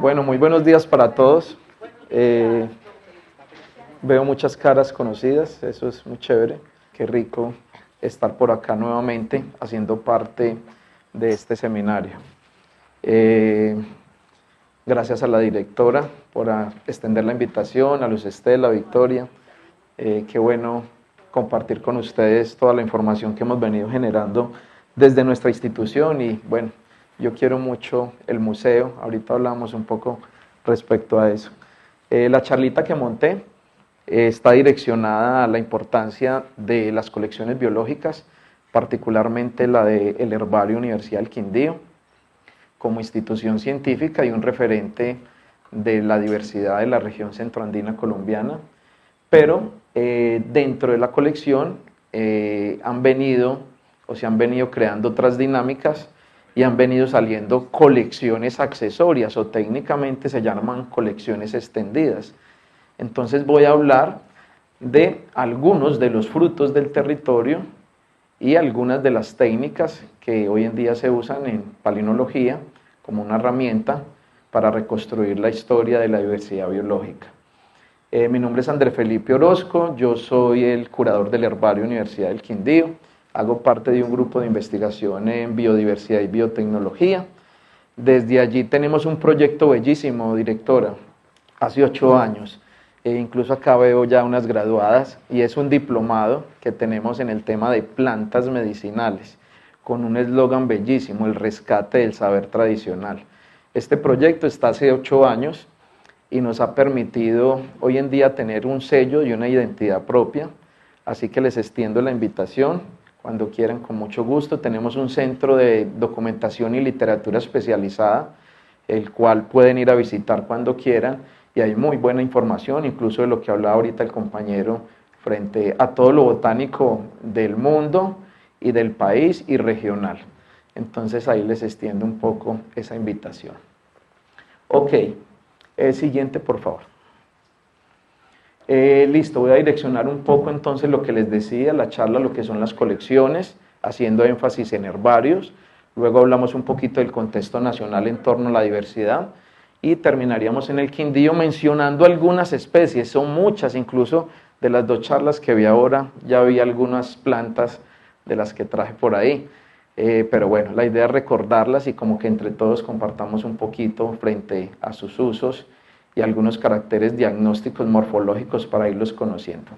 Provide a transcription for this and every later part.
Bueno, muy buenos días para todos. Veo muchas caras conocidas, eso es muy chévere. Qué rico estar por acá nuevamente haciendo parte de este seminario. Gracias a la directora por extender la invitación, a Luz Estela, Victoria. Qué bueno compartir con ustedes toda la información que hemos venido generando desde nuestra institución y bueno, yo quiero mucho el museo, ahorita hablamos un poco respecto a eso. La charlita que monté está direccionada a la importancia de las colecciones biológicas, particularmente la del Herbario Universidad del Quindío, como institución científica y un referente de la diversidad de la región centroandina colombiana, pero dentro de la colección se han venido creando otras dinámicas y han venido saliendo colecciones accesorias o técnicamente se llaman colecciones extendidas. Entonces voy a hablar de algunos de los frutos del territorio y algunas de las técnicas que hoy en día se usan en palinología como una herramienta para reconstruir la historia de la diversidad biológica. Mi nombre es Andrés Felipe Orozco, yo soy el curador del Herbario Universidad del Quindío, hago parte de un grupo de investigación en biodiversidad y biotecnología. Desde allí tenemos un proyecto bellísimo, directora, hace 8 años, incluso acá veo ya unas graduadas, y es un diplomado que tenemos en el tema de plantas medicinales, con un eslogan bellísimo, el rescate del saber tradicional. Este proyecto está hace 8 años y nos ha permitido hoy en día tener un sello y una identidad propia, así que les extiendo la invitación, cuando quieran con mucho gusto. Tenemos un centro de documentación y literatura especializada, el cual pueden ir a visitar cuando quieran, y hay muy buena información, incluso de lo que hablaba ahorita el compañero, frente a todo lo botánico del mundo y del país y regional. Entonces ahí les extiendo un poco esa invitación. Ok. Siguiente, por favor. Listo, voy a direccionar un poco entonces lo que les decía, la charla, lo que son las colecciones, haciendo énfasis en herbarios. Luego hablamos un poquito del contexto nacional en torno a la diversidad y terminaríamos en el Quindío mencionando algunas especies, son muchas, incluso de las 2 charlas que vi ahora, ya vi algunas plantas de las que traje por ahí. Pero bueno, la idea es recordarlas y como que entre todos compartamos un poquito frente a sus usos y algunos caracteres diagnósticos morfológicos para irlos conociendo.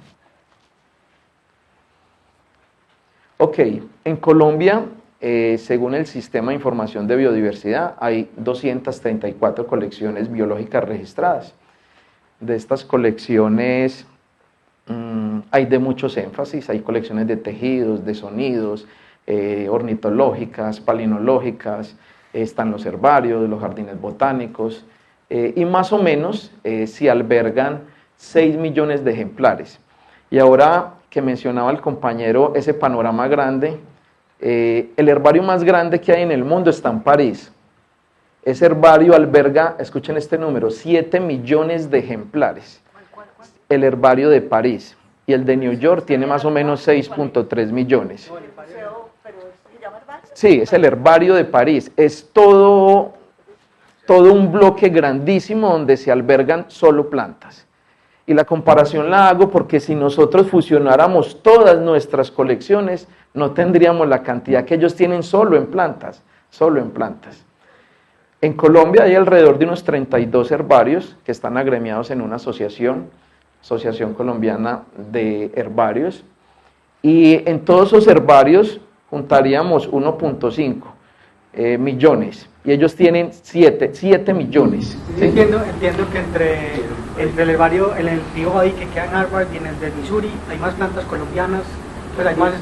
Ok, en Colombia, según el Sistema de Información de Biodiversidad, hay 234 colecciones biológicas registradas. De estas colecciones hay de muchos énfasis, hay colecciones de tejidos, de sonidos, ornitológicas, palinológicas, están los herbarios, los jardines botánicos, y más o menos se albergan 6 millones de ejemplares. Y ahora que mencionaba el compañero ese panorama grande, el herbario más grande que hay en el mundo está en París. Ese herbario alberga, escuchen este número, 7 millones de ejemplares. El herbario de París. Y el de New York tiene más o menos 6.3 millones. Sí, es el herbario de París. Es todo un bloque grandísimo donde se albergan solo plantas. Y la comparación la hago porque si nosotros fusionáramos todas nuestras colecciones, no tendríamos la cantidad que ellos tienen solo en plantas, solo en plantas. En Colombia hay alrededor de unos 32 herbarios que están agremiados en una asociación colombiana de herbarios, y en todos esos herbarios juntaríamos 1.5 millones, y ellos tienen 7 millones. ¿Sí? Entiendo que entre el herbario, el antiguo ahí que queda en Harvard y en el de Missouri, hay más plantas colombianas, pues hay más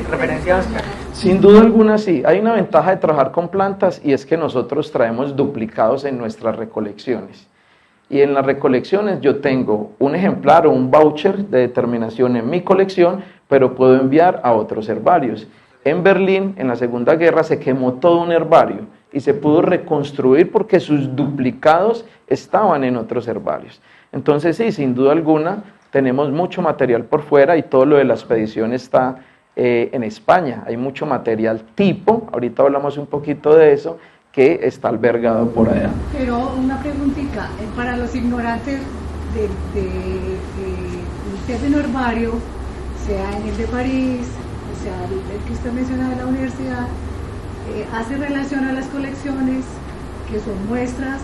referencias. Sin duda alguna sí, hay una ventaja de trabajar con plantas y es que nosotros traemos duplicados en nuestras recolecciones. Y en las recolecciones yo tengo un ejemplar o un voucher de determinación en mi colección, pero puedo enviar a otros herbarios. En Berlín, en la Segunda Guerra, se quemó todo un herbario y se pudo reconstruir porque sus duplicados estaban en otros herbarios. Entonces sí, sin duda alguna, tenemos mucho material por fuera y todo lo de la expedición está en España. Hay mucho material tipo, ahorita hablamos un poquito de eso, que está albergado por allá. Pero una preguntita, para los ignorantes de usted en herbario, sea en el de París, o sea el que usted menciona de la universidad, hace relación a las colecciones que son muestras.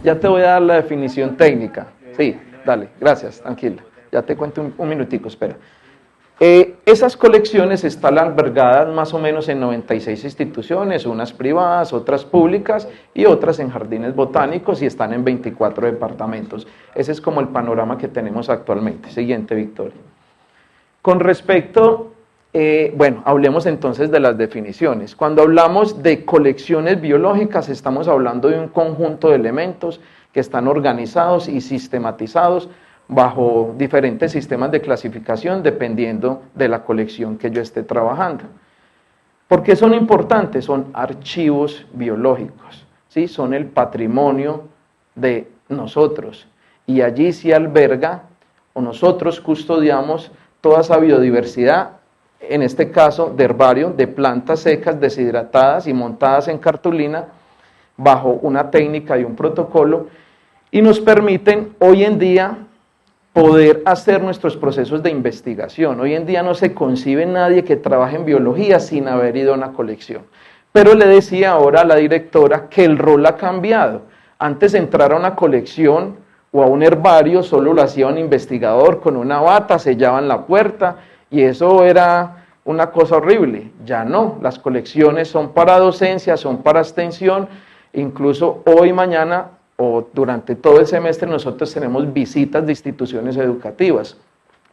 Ya te voy a dar la definición técnica. Sí, dale, gracias, tranquila. Ya te cuento un minutico, espera. Esas colecciones están albergadas más o menos en 96 instituciones, unas privadas, otras públicas y otras en jardines botánicos, y están en 24 departamentos. Ese es como el panorama que tenemos actualmente. Siguiente, Victoria. Con respecto, bueno, hablemos entonces de las definiciones. Cuando hablamos de colecciones biológicas, estamos hablando de un conjunto de elementos que están organizados y sistematizados bajo diferentes sistemas de clasificación dependiendo de la colección que yo esté trabajando. ¿Por qué son importantes? Son archivos biológicos, ¿sí? Son el patrimonio de nosotros, y allí se alberga, o nosotros custodiamos, toda esa biodiversidad, en este caso de herbario, de plantas secas, deshidratadas y montadas en cartulina, bajo una técnica y un protocolo, y nos permiten hoy en día poder hacer nuestros procesos de investigación. Hoy en día no se concibe nadie que trabaje en biología sin haber ido a una colección. Pero le decía ahora a la directora que el rol ha cambiado. Antes entrar a una colección o a un herbario solo lo hacía un investigador con una bata, sellaban la puerta y eso era una cosa horrible. Ya no, las colecciones son para docencia, son para extensión, incluso hoy, mañana o durante todo el semestre nosotros tenemos visitas de instituciones educativas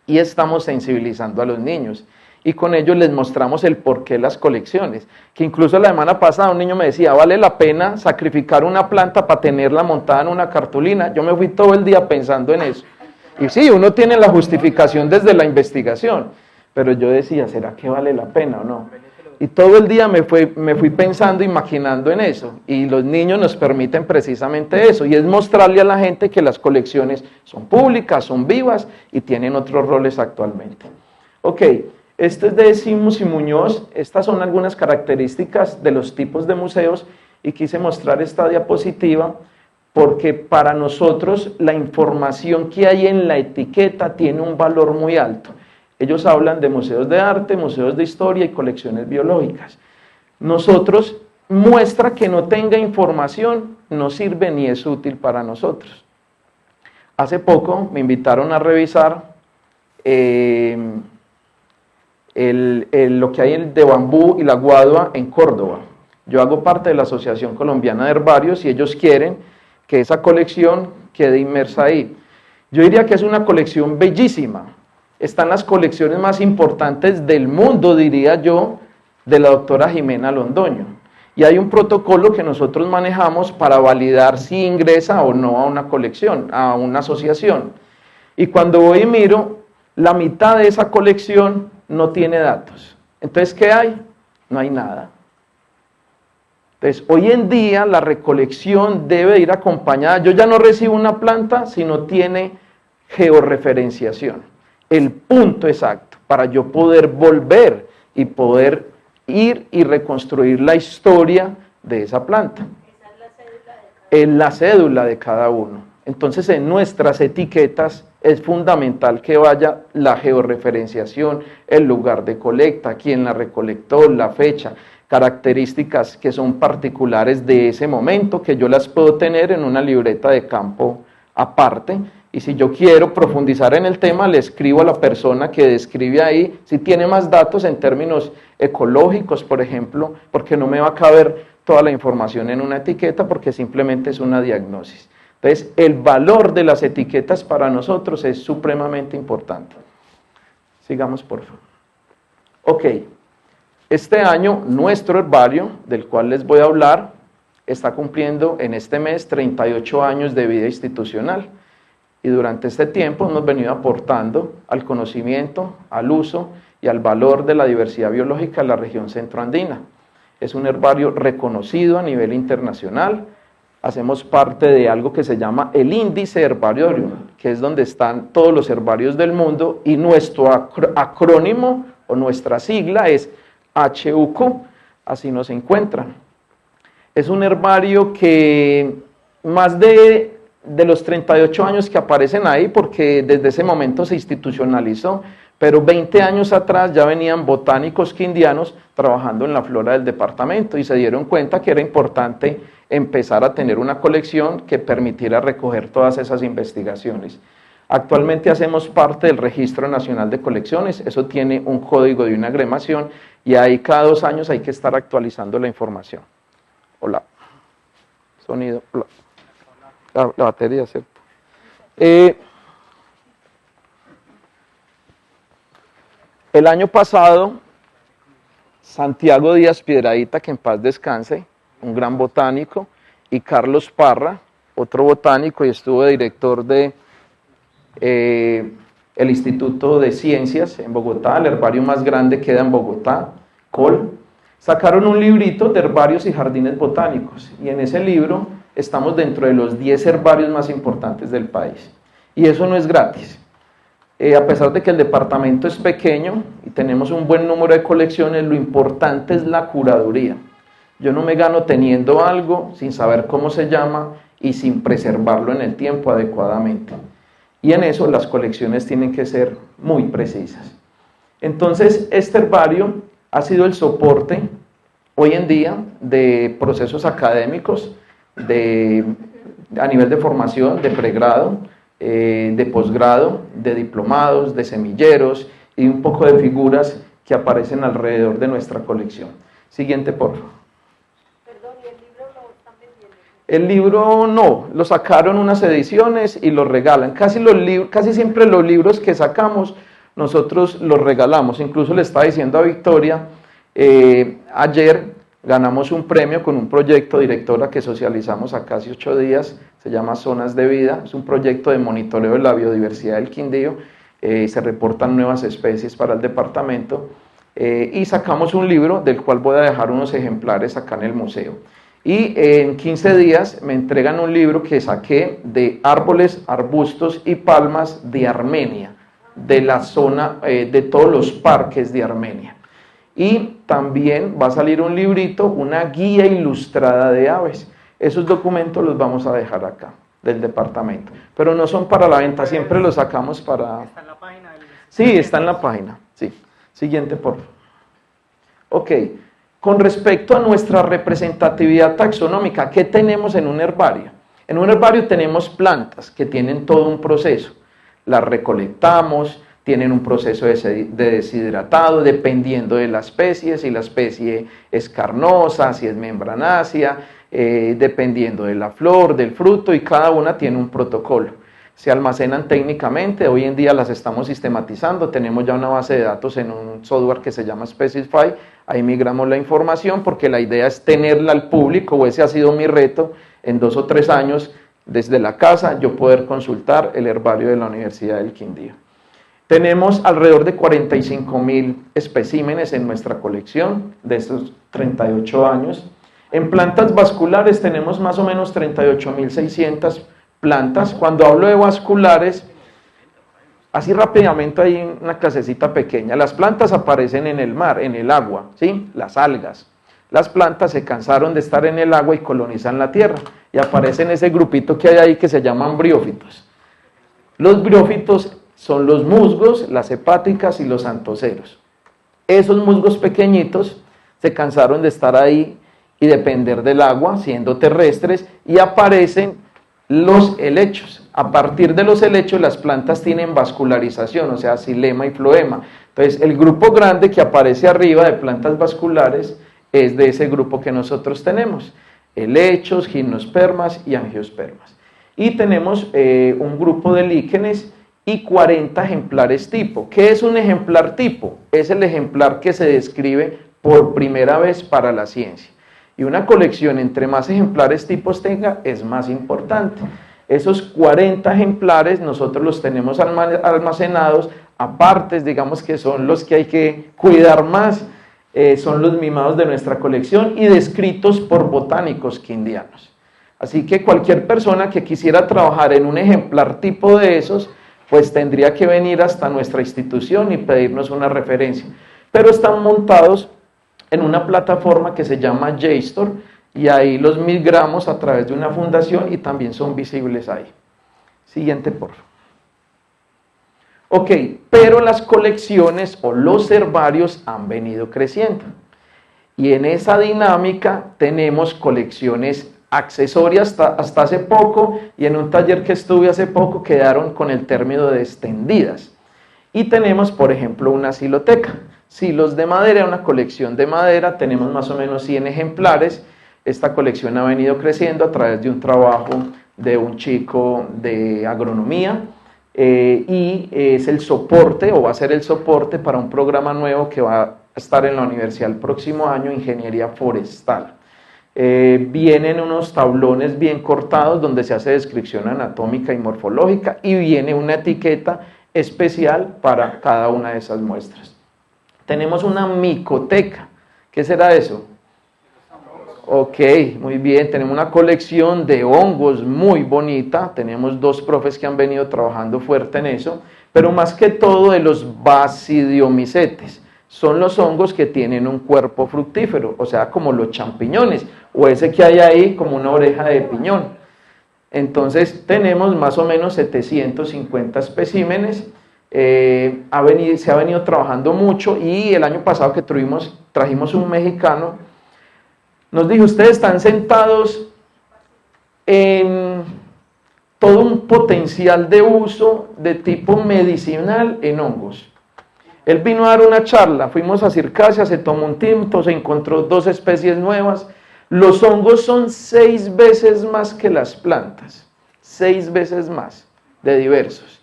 y estamos sensibilizando a los niños, y con ellos les mostramos el porqué de las colecciones, que incluso la semana pasada un niño me decía, ¿vale la pena sacrificar una planta para tenerla montada en una cartulina? Yo me fui todo el día pensando en eso, y sí, uno tiene la justificación desde la investigación, pero yo decía, ¿será que vale la pena o no? Y todo el día me fui pensando, imaginando en eso, y los niños nos permiten precisamente eso, y es mostrarle a la gente que las colecciones son públicas, son vivas, y tienen otros roles actualmente. Ok, este es de Simus y Muñoz. Estas son algunas características de los tipos de museos, y quise mostrar esta diapositiva, porque para nosotros la información que hay en la etiqueta tiene un valor muy alto. Ellos hablan de museos de arte, museos de historia y colecciones biológicas. Nosotros, muestra que no tenga información no sirve ni es útil para nosotros. Hace poco me invitaron a revisar lo que hay de bambú y la guadua en Córdoba. Yo hago parte de la Asociación Colombiana de Herbarios y ellos quieren que esa colección quede inmersa ahí. Yo diría que es una colección bellísima. Están las colecciones más importantes del mundo, diría yo, de la doctora Jimena Londoño. Y hay un protocolo que nosotros manejamos para validar si ingresa o no a una colección, a una asociación. Y cuando voy y miro, la mitad de esa colección no tiene datos. Entonces, ¿qué hay? No hay nada. Entonces, hoy en día la recolección debe ir acompañada. Yo ya no recibo una planta si no tiene georreferenciación. El punto exacto para yo poder volver y poder ir y reconstruir la historia de esa planta. Esa es la cédula de cada uno. Es la cédula de cada uno. Entonces, en nuestras etiquetas es fundamental que vaya la georreferenciación, el lugar de colecta, quién la recolectó, la fecha, características que son particulares de ese momento, que yo las puedo tener en una libreta de campo aparte. Y si yo quiero profundizar en el tema, le escribo a la persona que describe ahí, si tiene más datos en términos ecológicos, por ejemplo, porque no me va a caber toda la información en una etiqueta, porque simplemente es una diagnosis. Entonces, el valor de las etiquetas para nosotros es supremamente importante. Sigamos, por favor. Ok, este año nuestro herbario, del cual les voy a hablar, está cumpliendo en este mes 38 años de vida institucional. Y durante este tiempo hemos venido aportando al conocimiento, al uso y al valor de la diversidad biológica de la región centroandina. Es un herbario reconocido a nivel internacional. Hacemos parte de algo que se llama el Índice Herbarium, que es donde están todos los herbarios del mundo, y nuestro acrónimo o nuestra sigla es HUQ, así nos encuentran. Es un herbario que más de los 38 años que aparecen ahí, porque desde ese momento se institucionalizó, pero 20 años atrás ya venían botánicos quindianos trabajando en la flora del departamento y se dieron cuenta que era importante empezar a tener una colección que permitiera recoger todas esas investigaciones. Actualmente hacemos parte del Registro Nacional de Colecciones, eso tiene un código de una agremación y ahí cada 2 años hay que estar actualizando la información. Hola. Sonido. Hola. La batería, ¿cierto? El año pasado, Santiago Díaz Piedradita, que en paz descanse, un gran botánico, y Carlos Parra, otro botánico, y estuvo de director de el Instituto de Ciencias en Bogotá, el herbario más grande queda en Bogotá, COL, sacaron un librito de herbarios y jardines botánicos, y en ese libro estamos dentro de los 10 herbarios más importantes del país, y eso no es gratis. A pesar de que el departamento es pequeño y tenemos un buen número de colecciones, lo importante es la curaduría. Yo no me gano teniendo algo sin saber cómo se llama y sin preservarlo en el tiempo adecuadamente. Y en eso las colecciones tienen que ser muy precisas. Entonces, este herbario ha sido el soporte hoy en día de procesos académicos a nivel de formación, de pregrado, de posgrado, de diplomados, de semilleros y un poco de figuras que aparecen alrededor de nuestra colección. Siguiente, por favor. Perdón, ¿y el libro lo están vendiendo? El libro no, lo sacaron unas ediciones y lo regalan. Casi siempre los libros que sacamos nosotros los regalamos. Incluso le estaba diciendo a Victoria, ayer ganamos un premio con un proyecto, directora, que socializamos a casi 8 días, se llama Zonas de Vida, es un proyecto de monitoreo de la biodiversidad del Quindío, se reportan nuevas especies para el departamento, y sacamos un libro del cual voy a dejar unos ejemplares acá en el museo. Y en 15 días me entregan un libro que saqué de árboles, arbustos y palmas de Armenia, de la zona, de todos los parques de Armenia. Y también va a salir un librito, una guía ilustrada de aves. Esos documentos los vamos a dejar acá, del departamento. Pero no son para la venta, siempre los sacamos para... ¿Está en la página? Sí, está en la página, sí. Siguiente, por favor. Ok, con respecto a nuestra representatividad taxonómica, ¿qué tenemos en un herbario? En un herbario tenemos plantas que tienen todo un proceso. Las recolectamos, tienen un proceso de deshidratado dependiendo de la especie, si la especie es carnosa, si es membranácea, dependiendo de la flor, del fruto, y cada una tiene un protocolo. Se almacenan técnicamente, hoy en día las estamos sistematizando, tenemos ya una base de datos en un software que se llama Specify, ahí migramos la información porque la idea es tenerla al público, o ese ha sido mi reto, en 2 o 3 años, desde la casa, yo poder consultar el herbario de la Universidad del Quindío. Tenemos alrededor de 45.000 especímenes en nuestra colección de estos 38 años. En plantas vasculares tenemos más o menos 38.600 plantas. Cuando hablo de vasculares, así rápidamente hay una clasecita pequeña. Las plantas aparecen en el mar, en el agua, ¿sí? Las algas. Las plantas se cansaron de estar en el agua y colonizan la tierra. Y aparecen ese grupito que hay ahí que se llaman briófitos. Los briófitos son los musgos, las hepáticas y los antoceros. Esos musgos pequeñitos se cansaron de estar ahí y depender del agua, siendo terrestres, y aparecen los helechos. A partir de los helechos las plantas tienen vascularización, o sea, xilema y floema. Entonces, el grupo grande que aparece arriba de plantas vasculares es de ese grupo que nosotros tenemos: helechos, gimnospermas y angiospermas. Y tenemos un grupo de líquenes y 40 ejemplares tipo. ¿Qué es un ejemplar tipo? Es el ejemplar que se describe por primera vez para la ciencia. Y una colección, entre más ejemplares tipos tenga, es más importante. Esos 40 ejemplares nosotros los tenemos almacenados, aparte, digamos que son los que hay que cuidar más, son los mimados de nuestra colección y descritos por botánicos quindianos. Así que cualquier persona que quisiera trabajar en un ejemplar tipo de esos, pues tendría que venir hasta nuestra institución y pedirnos una referencia. Pero están montados en una plataforma que se llama JSTOR, y ahí los migramos a través de una fundación y también son visibles ahí. Siguiente, por favor. Ok, pero las colecciones o los herbarios han venido creciendo. Y en esa dinámica tenemos colecciones accesorias hasta hace poco, y en un taller que estuve hace poco quedaron con el término de extendidas. Y tenemos, por ejemplo, una siloteca. Silos de madera, una colección de madera, tenemos más o menos 100 ejemplares. Esta colección ha venido creciendo a través de un trabajo de un chico de agronomía, y es el soporte, o va a ser el soporte para un programa nuevo que va a estar en la universidad el próximo año, Ingeniería Forestal. Vienen unos tablones bien cortados donde se hace descripción anatómica y morfológica, y viene una etiqueta especial para cada una de esas muestras. Tenemos una micoteca. ¿Qué será eso? Ok, muy bien, tenemos una colección de hongos muy bonita, tenemos 2 profes que han venido trabajando fuerte en eso, pero más que todo de los basidiomicetes. Son los hongos que tienen un cuerpo fructífero, o sea, como los champiñones, o ese que hay ahí como una oreja de piñón. Entonces tenemos más o menos 750 especímenes. Se ha venido trabajando mucho, y el año pasado que trajimos un mexicano, nos dijo: ustedes están sentados en todo un potencial de uso de tipo medicinal en hongos. Él vino a dar una charla, fuimos a Circasia, se tomó un tinto, se encontró 2 especies nuevas. Los hongos son 6 veces más que las plantas, 6 veces más de diversos.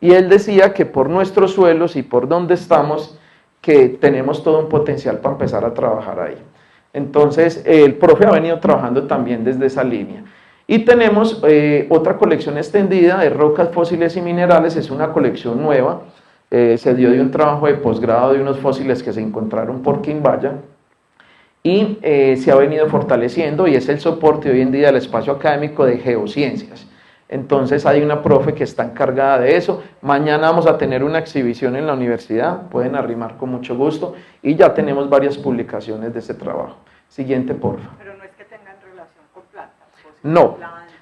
Y él decía que por nuestros suelos y por donde estamos, que tenemos todo un potencial para empezar a trabajar ahí. Entonces, el profe ha venido trabajando también desde esa línea. Y tenemos otra colección extendida de rocas, fósiles y minerales. Es una colección nueva, se dio de un trabajo de posgrado de unos fósiles que se encontraron por Quimbaya, y se ha venido fortaleciendo, y es el soporte hoy en día del espacio académico de geociencias. Entonces hay una profe que está encargada de eso. Mañana vamos a tener una exhibición en la universidad, pueden arrimar con mucho gusto, y ya tenemos varias publicaciones de ese trabajo. Siguiente, por favor. Pero no es que tengan relación con plantas. No,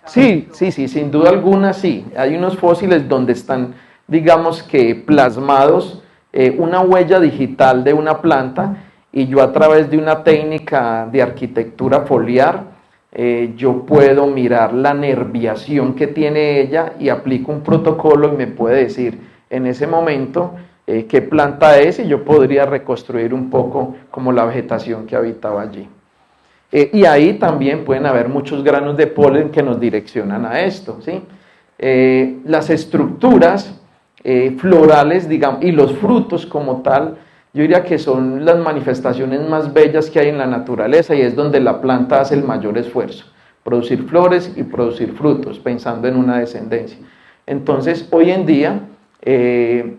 sí, sin duda alguna sí. Hay unos fósiles donde están, digamos que plasmados, una huella digital de una planta, y yo a través de una técnica de arquitectura foliar, yo puedo mirar la nerviación que tiene ella y aplico un protocolo y me puede decir en ese momento qué planta es, y yo podría reconstruir un poco como la vegetación que habitaba allí. Y ahí también pueden haber muchos granos de polen que nos direccionan a esto, ¿sí? Las estructuras florales, digamos, y los frutos como tal, yo diría que son las manifestaciones más bellas que hay en la naturaleza, y es donde la planta hace el mayor esfuerzo, producir flores y producir frutos, pensando en una descendencia. Entonces, hoy en día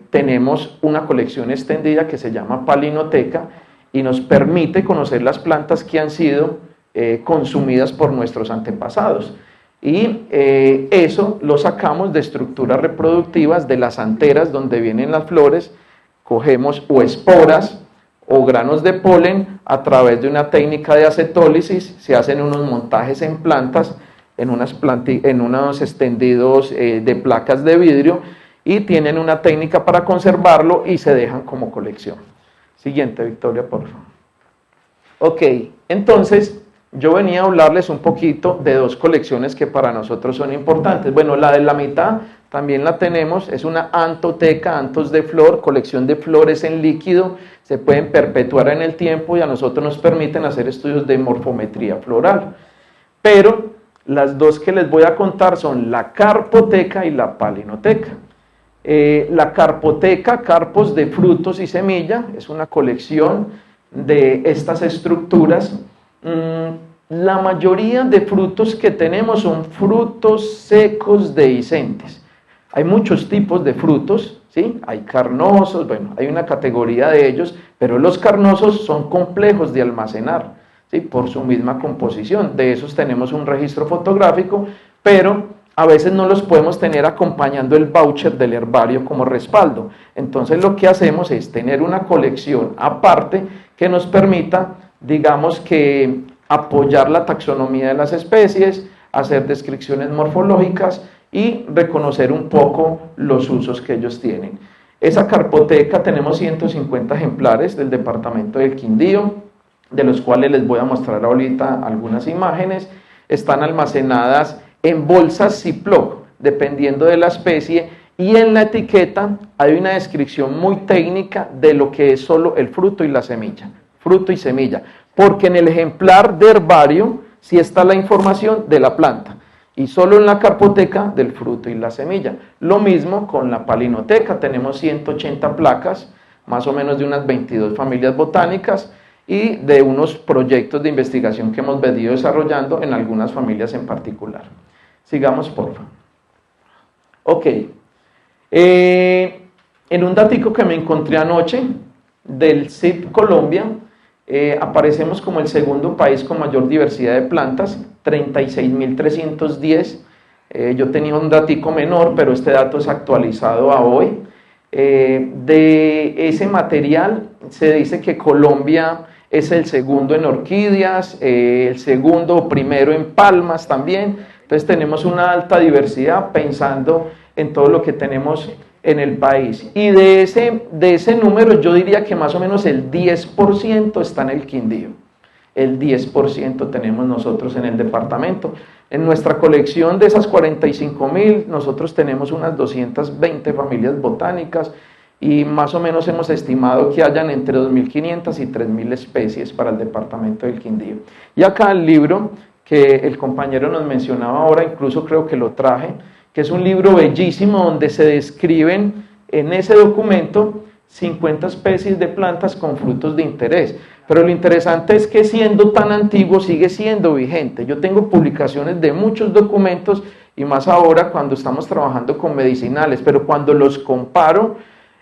tenemos una colección extendida que se llama Palinoteca, y nos permite conocer las plantas que han sido consumidas por nuestros antepasados. Y eso lo sacamos de estructuras reproductivas de las anteras donde vienen las flores. Cogemos o esporas o granos de polen a través de una técnica de acetólisis, se hacen unos montajes en plantas, en unos extendidos de placas de vidrio, y tienen una técnica para conservarlo y se dejan como colección. Siguiente, Victoria, por favor. Ok, entonces yo venía a hablarles un poquito de 2 colecciones que para nosotros son importantes. Bueno, la de la mitad también la tenemos, es una antoteca, antos de flor, colección de flores en líquido, se pueden perpetuar en el tiempo y a nosotros nos permiten hacer estudios de morfometría floral. Pero las 2 que les voy a contar son la carpoteca y la palinoteca. La carpoteca, carpos de frutos y semilla, es una colección de estas estructuras. La mayoría de frutos que tenemos son frutos secos dehiscentes. Hay muchos tipos de frutos, ¿sí? Hay carnosos, bueno, hay una categoría de ellos, pero los carnosos son complejos de almacenar, ¿sí? Por su misma composición. De esos tenemos un registro fotográfico, pero a veces no los podemos tener acompañando el voucher del herbario como respaldo. Entonces lo que hacemos es tener una colección aparte que nos permita, digamos que apoyar la taxonomía de las especies, hacer descripciones morfológicas y reconocer un poco los usos que ellos tienen. Esa carpoteca tenemos 150 ejemplares del departamento del Quindío, de los cuales les voy a mostrar ahorita algunas imágenes. Están almacenadas en bolsas Ziploc, dependiendo de la especie, y en la etiqueta hay una descripción muy técnica de lo que es solo el fruto y la semilla, fruto y semilla, porque en el ejemplar de herbario sí está la información de la planta, y solo en la carpoteca del fruto y la semilla. Lo mismo con la palinoteca, tenemos 180 placas, más o menos de unas 22 familias botánicas, y de unos proyectos de investigación que hemos venido desarrollando en algunas familias en particular. Sigamos, por favor. Ok. En un datico que me encontré anoche del CIP Colombia, aparecemos como el segundo país con mayor diversidad de plantas, 36.310. Yo tenía un datico menor, pero este dato es actualizado a hoy. De ese material se dice que Colombia es el segundo en orquídeas, el segundo o primero en palmas también. Entonces tenemos una alta diversidad pensando en todo lo que tenemos en el país. Y de ese número yo diría que más o menos el 10% está en el Quindío. El 10% tenemos nosotros en el departamento. En nuestra colección de esas 45.000, nosotros tenemos unas 220 familias botánicas y más o menos hemos estimado que hayan entre 2.500 y 3.000 especies para el departamento del Quindío. Y acá el libro que el compañero nos mencionaba ahora, incluso creo que lo traje, que es un libro bellísimo donde se describen en ese documento 50 especies de plantas con frutos de interés. Pero lo interesante es que siendo tan antiguo sigue siendo vigente. Yo tengo publicaciones de muchos documentos y más ahora cuando estamos trabajando con medicinales, pero cuando los comparo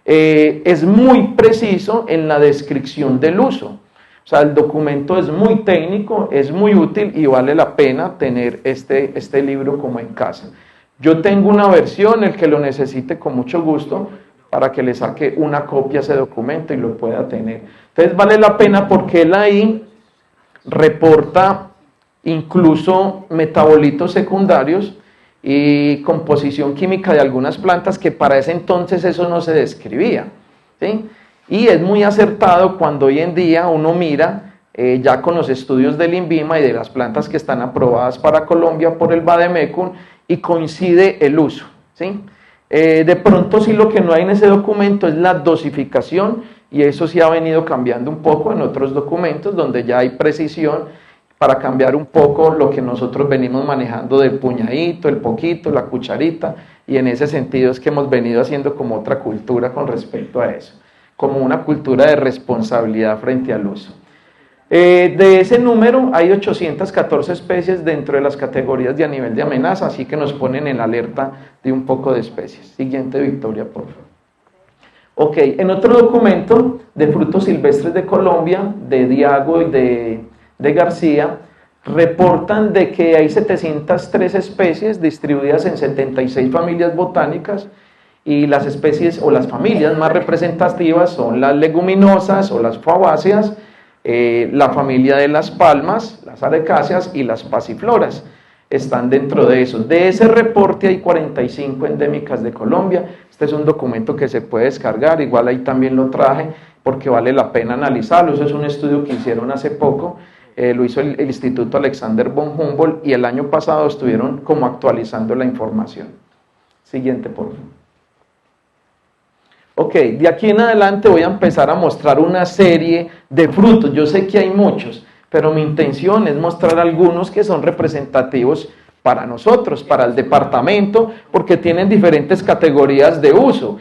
es muy preciso en la descripción del uso. O sea, el documento es muy técnico, es muy útil y vale la pena tener este libro como en casa. Yo tengo una versión, el que lo necesite con mucho gusto, para que le saque una copia a ese documento y lo pueda tener. Entonces vale la pena porque él ahí reporta incluso metabolitos secundarios y composición química de algunas plantas que para ese entonces eso no se describía, ¿sí? Y es muy acertado cuando hoy en día uno mira ya con los estudios del INVIMA y de las plantas que están aprobadas para Colombia por el Vademecum y coincide el uso, ¿sí? De pronto sí lo que no hay en ese documento es la dosificación y eso sí ha venido cambiando un poco en otros documentos donde ya hay precisión para cambiar un poco lo que nosotros venimos manejando del puñadito, el poquito, la cucharita, y en ese sentido es que hemos venido haciendo como otra cultura con respecto a eso, como una cultura de responsabilidad frente al uso. De ese número hay 814 especies dentro de las categorías de a nivel de amenaza, así que nos ponen en alerta de un poco de especies. Siguiente, Victoria, por favor. Ok, en otro documento de frutos silvestres de Colombia, de Diago y de García, reportan de que hay 703 especies distribuidas en 76 familias botánicas y las especies o las familias más representativas son las leguminosas o las fabáceas, la familia de las palmas, las arecáceas y las pasifloras están dentro de eso. De ese reporte hay 45 endémicas de Colombia. Este es un documento que se puede descargar, igual ahí también lo traje porque vale la pena analizarlo. Eso es un estudio que hicieron hace poco, lo hizo el Instituto Alexander von Humboldt y el año pasado estuvieron como actualizando la información. Siguiente, por favor. Ok, de aquí en adelante voy a empezar a mostrar una serie de frutos. Yo sé que hay muchos, pero mi intención es mostrar algunos que son representativos para nosotros, para el departamento, porque tienen diferentes categorías de uso.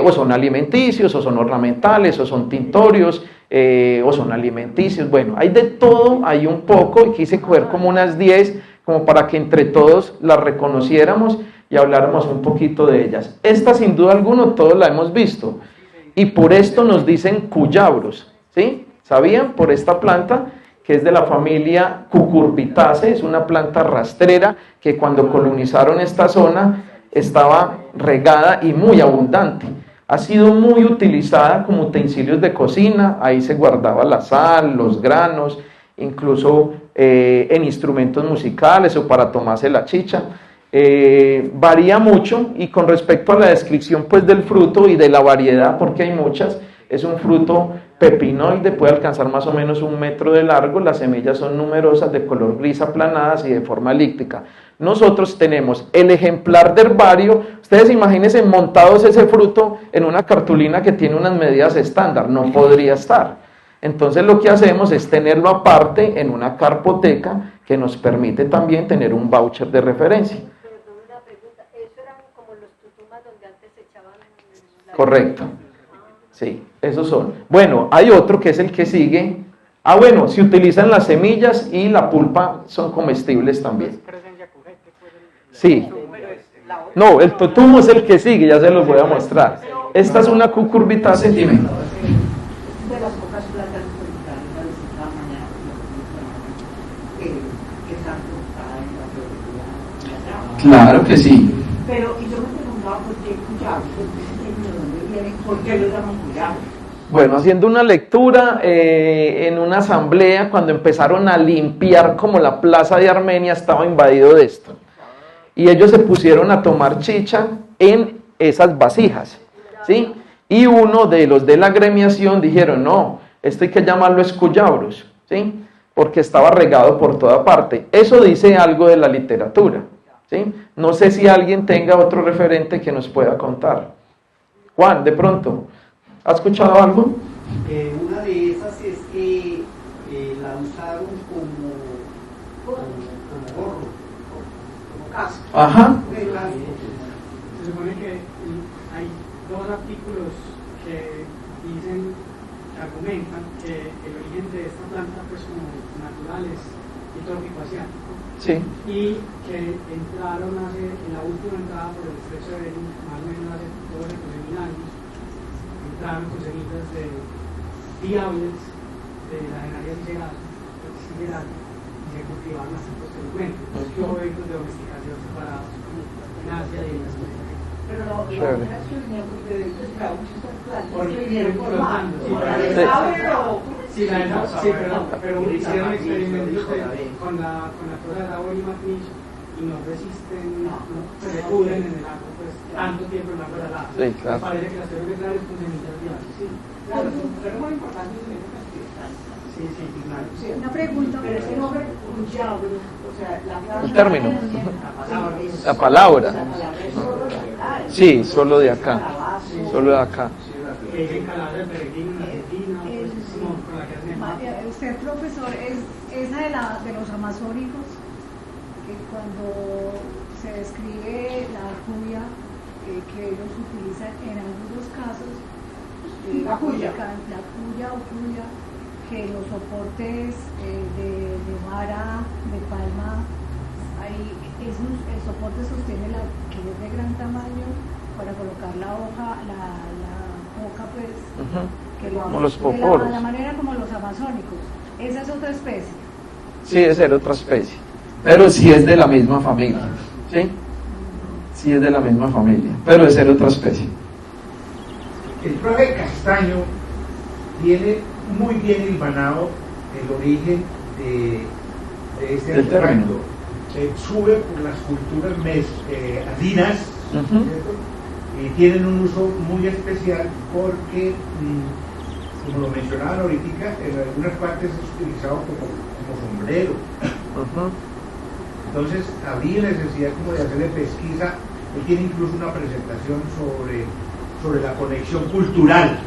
O son alimenticios, o son ornamentales, o son tintorios, o son alimenticios. Bueno, hay de todo, hay un poco, y quise coger como unas 10, como para que entre todos las reconociéramos y habláramos un poquito de ellas. Esta sin duda alguna todos la hemos visto y por esto nos dicen cuyabros, ¿sí? ¿Sabían? Por esta planta que es de la familia Cucurbitaceae, es una planta rastrera que cuando colonizaron esta zona estaba regada y muy abundante. Ha sido muy utilizada como utensilios de cocina, ahí se guardaba la sal, los granos incluso en instrumentos musicales o para tomarse la chicha. Varía mucho, y con respecto a la descripción pues del fruto y de la variedad, porque hay muchas, es un fruto pepinoide, puede alcanzar más o menos 1 metro de largo, las semillas son numerosas, de color gris aplanadas y de forma elíptica. Nosotros tenemos el ejemplar de herbario. Ustedes imagínense montados ese fruto en una cartulina que tiene unas medidas estándar, no podría estar. Entonces lo que hacemos es tenerlo aparte en una carpoteca que nos permite también tener un voucher de referencia. Perdón, una pregunta. ¿Eso eran como los tutumas donde antes se echaban la... Correcto. Sí, esos son. Bueno, hay otro que es el que sigue. Ah, bueno, se utilizan las semillas y la pulpa son comestibles también. Sí. No, el totumo es el que sigue, ya se los voy a mostrar. Esta es una cucurbitaceae, dime. De las pocas plantas tropicales de esta mañana que están frustradas en la floricultura. Claro que sí. Pero, y yo me preguntaba por qué cuyabos, de dónde vienen, por qué lo llaman cuyabos. Bueno, haciendo una lectura en una asamblea, cuando empezaron a limpiar como la plaza de Armenia, estaba invadido de esto. Y ellos se pusieron a tomar chicha en esas vasijas, ¿sí? Y uno de los de la agremiación dijeron, no, esto hay que llamarlo escuyabros, ¿sí? Porque estaba regado por toda parte. Eso dice algo de la literatura, ¿sí? No sé si alguien tenga otro referente que nos pueda contar. Juan, de pronto, ¿has escuchado algo? Una de esas es que la usaron como gorro, como casco. Ajá. Se supone que hay 2 artículos que dicen, que argumentan que el origen de esta planta pues como natural es trópico asiático. Sí. Y que entraron en la última entrada por el estrecho de Bering, más o menos hace 12.000 años, entraron con semillas de viables de la genaria sideral, y se cultivaron hasta posteriormente. Entonces, hubo eventos de domesticación separados en Asia y en las cosas. Pero la operación venía porque de estos cabos estas plantas Porque vinieron por mar. Sí, pero hicieron experimentos con la cosa de agua y magnesio y no resisten, se pudren en el agua, pues tanto tiempo en el agua helada. Sí, claro. Parece que las tengo que traer con semillas viables, sí. Claro, pero muy importante es Sí, claro. Una pregunta. pero ese nombre cuyabro, o sea, la planta... El término. es- La palabra. La palabra es solo local. Sí, solo de acá. Calabazo. Solo de acá. Que dicen calabra de peregrino en Argentina, pues, no, con la que hacen el Usted, profesor, es esa de los amazónicos, que cuando se describe la cuya, que ellos utilizan en algunos casos, La cuya. la cuya o cuya, que los soportes de vara, de palma, el soporte sostiene que es de gran tamaño para colocar la hoja, la hoja pues, Ujú. que lo Como los de la poporos. manera como los amazónicos. Esa es otra especie. Sí, es ser otra especie. Pero sí es de la misma familia. ¿Sí? Sí es de la misma familia. Pero es ser otra especie. El profe Castaño tiene muy bien hilvanado el origen de este Del término. artefacto. Sube por las culturas andinas, Ujú. ¿cierto? Y tienen un uso muy especial porque, como lo mencionaban ahorita, en algunas partes es utilizado como sombrero. Ujú. Entonces habría necesidad como de hacerle pesquisa. Él tiene incluso una presentación sobre la conexión cultural.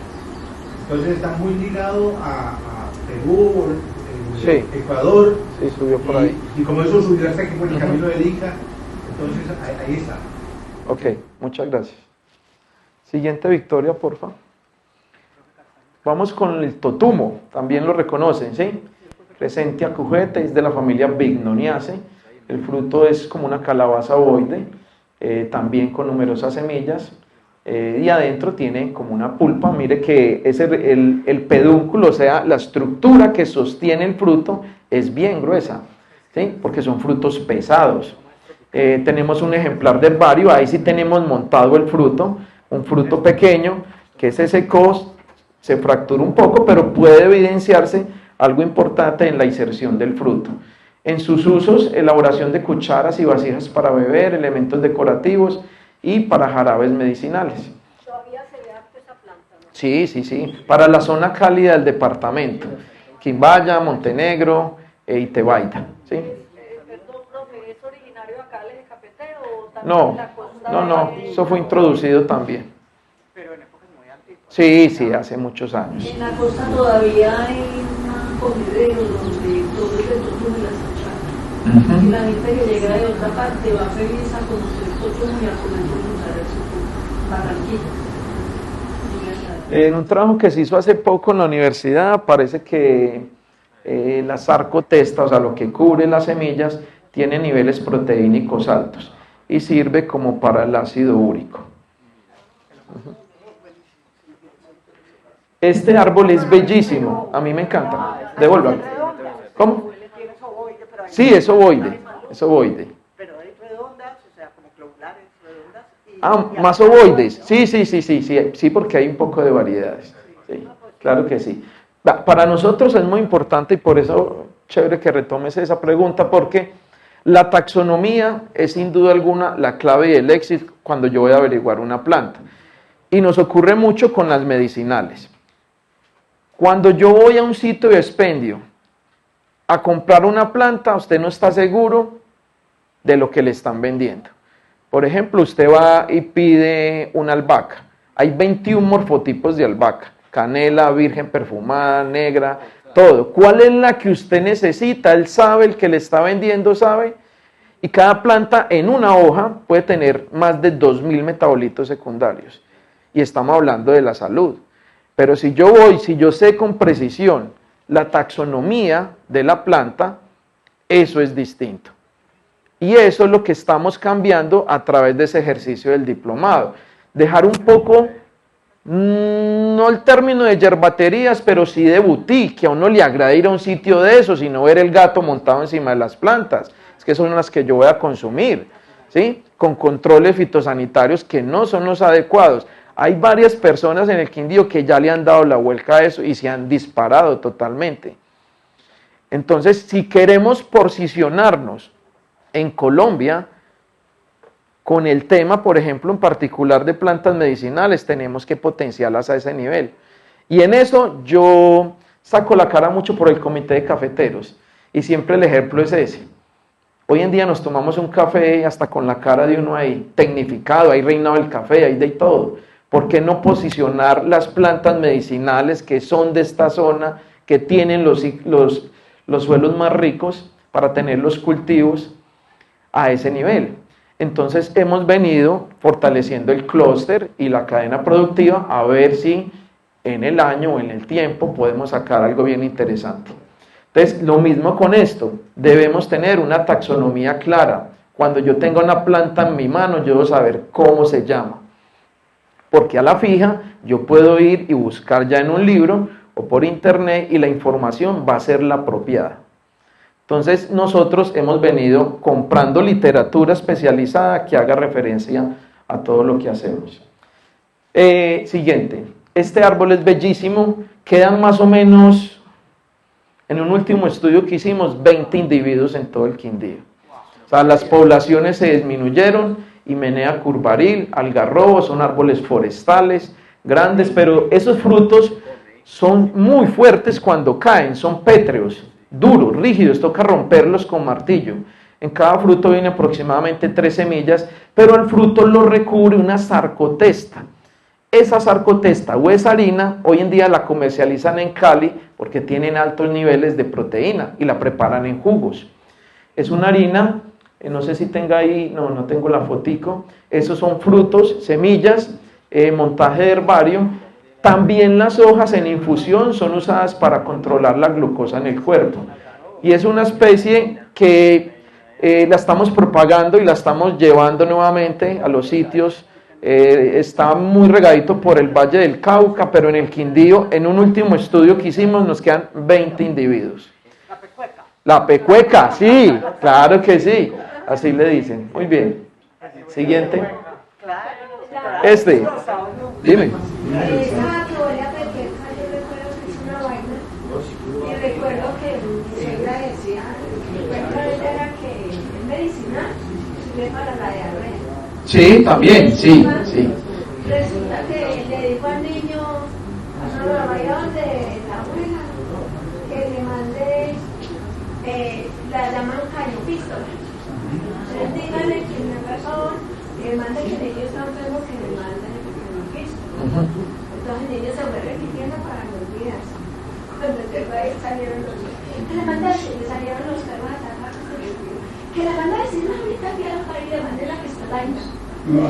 Entonces está muy ligado a Perú, Sí. Ecuador, Sí, subió por ahí. y como eso subió hasta aquí por el camino del Inca, entonces ahí está. Ok, muchas gracias. Siguiente Victoria, porfa. Vamos con el totumo, también lo reconocen, ¿sí? Presentia cujete, es de la familia Bignoniaceae. El fruto es como una calabaza ovoide, también con numerosas semillas, y adentro tiene como una pulpa. Mire que es el pedúnculo, o sea, la estructura que sostiene el fruto es bien gruesa, ¿sí? Porque son frutos pesados. Tenemos un ejemplar de herbario, ahí sí tenemos montado el fruto, un fruto pequeño que se secó, se fractura un poco, pero puede evidenciarse algo importante en la inserción del fruto. En sus usos, elaboración de cucharas y vasijas para beber, elementos decorativos y para jarabes medicinales. Todavía se ve harto esa planta, ¿no? Sí, sí, sí, para la zona cálida del departamento, Quimbaya, Montenegro y Tebaida, ¿sí? Perdón, profe, ¿es originario de acá del eje cafetero o también No, de la costa? no, eso fue introducido también. Pero en épocas muy antiguas. Sí, sí, hace muchos años. En la costa todavía hay un comedero donde todo es de totum y las achadas. Y la gente que llega de otra parte va feliz a conocer totum y a comer totum en Barranquilla. En un trabajo que se hizo hace poco en la universidad, parece que la sarcotesta, o sea, lo que cubre las semillas, tiene niveles proteínicos altos y sirve como para el ácido úrico. Este árbol es bellísimo, a mí me encanta. Devuélvalo. ¿Cómo? Tiene ovoide, pero hay Sí, es ovoide, es ovoide. pero hay redondas, o sea, como globulares, redondas. Ah, más ovoides. Sí, porque hay un poco de variedades. Sí, claro que sí. Para nosotros es muy importante y por eso chévere que retomes esa pregunta, porque la taxonomía es sin duda alguna la clave del éxito cuando yo voy a averiguar una planta. Y nos ocurre mucho con las medicinales. Cuando yo voy a un sitio de expendio a comprar una planta, usted no está seguro de lo que le están vendiendo. Por ejemplo, usted va y pide una albahaca. Hay 21 morfotipos de albahaca. Canela, virgen perfumada, negra, todo. ¿Cuál es la que usted necesita? Él sabe, el que le está vendiendo sabe. Y cada planta en una hoja puede tener más de 2000 metabolitos secundarios. Y estamos hablando de la salud. Pero si yo sé con precisión la taxonomía de la planta, eso es distinto. Y eso es lo que estamos cambiando a través de ese ejercicio del diplomado. Dejar un poco, no el término de yerbaterías, pero sí de boutique, que a uno le agrada ir a un sitio de esos y no ver el gato montado encima de las plantas. Es que son las que yo voy a consumir, ¿sí? Con controles fitosanitarios que no son los adecuados. Hay varias personas en el Quindío que ya le han dado la vuelta a eso y se han disparado totalmente. Entonces, si queremos posicionarnos en Colombia con el tema, por ejemplo, en particular de plantas medicinales, tenemos que potenciarlas a ese nivel. Y en eso yo saco la cara mucho por el comité de cafeteros y siempre el ejemplo es ese. Hoy en día nos tomamos un café hasta con la cara de uno ahí, tecnificado, ahí reinado el café, ahí de todo. ¿Por qué no posicionar las plantas medicinales que son de esta zona, que tienen los suelos más ricos para tener los cultivos a ese nivel? Entonces hemos venido fortaleciendo el clúster y la cadena productiva a ver si en el año o en el tiempo podemos sacar algo bien interesante. Entonces, lo mismo con esto, debemos tener una taxonomía clara. Cuando yo tenga una planta en mi mano, yo debo saber cómo se llama. Porque a la fija yo puedo ir y buscar ya en un libro o por internet y la información va a ser la apropiada. Entonces nosotros hemos venido comprando literatura especializada que haga referencia a todo lo que hacemos. Siguiente, este árbol es bellísimo, quedan más o menos, en un último estudio que hicimos, 20 individuos en todo el Quindío. O sea, las poblaciones se disminuyeron, Himenea curvaril, algarrobo, son árboles forestales, grandes, pero esos frutos son muy fuertes cuando caen, son pétreos, duros, rígidos, toca romperlos con martillo. En cada fruto viene aproximadamente 3 semillas, pero el fruto lo recubre una sarcotesta. Esa sarcotesta o esa harina, hoy en día la comercializan en Cali porque tienen altos niveles de proteína y la preparan en jugos. Es una harina, no sé si tenga ahí, no tengo la fotico, esos son frutos, semillas, montaje de herbario. También las hojas en infusión son usadas para controlar la glucosa en el cuerpo. Y es una especie que la estamos propagando y la estamos llevando nuevamente a los sitios. Está muy regadito por el Valle del Cauca, pero en el Quindío, en un último estudio que hicimos, nos quedan 20 individuos. La pecueca. La pecueca, sí, claro que sí. Así le dicen. Muy bien. Siguiente. Este. Dime. Esa teoría pequeña, yo recuerdo que es una vaina, y recuerdo para la diarrea. Sí, también, sí, sí. Resulta que le dijo al niño, a la mayor de la abuela, que le mande, la llaman cañopístola. Entonces díganle que me razón, que le mande que el niño está enfermo, que le mande el cañopístola. Entonces el niño se fue repitiendo para no olvidarse. Cuando llegó ahí salieron los, que le mande a decir, le salieron los perros a atacar, que le mande a decir, no, ahorita que le mande la pistolaina. No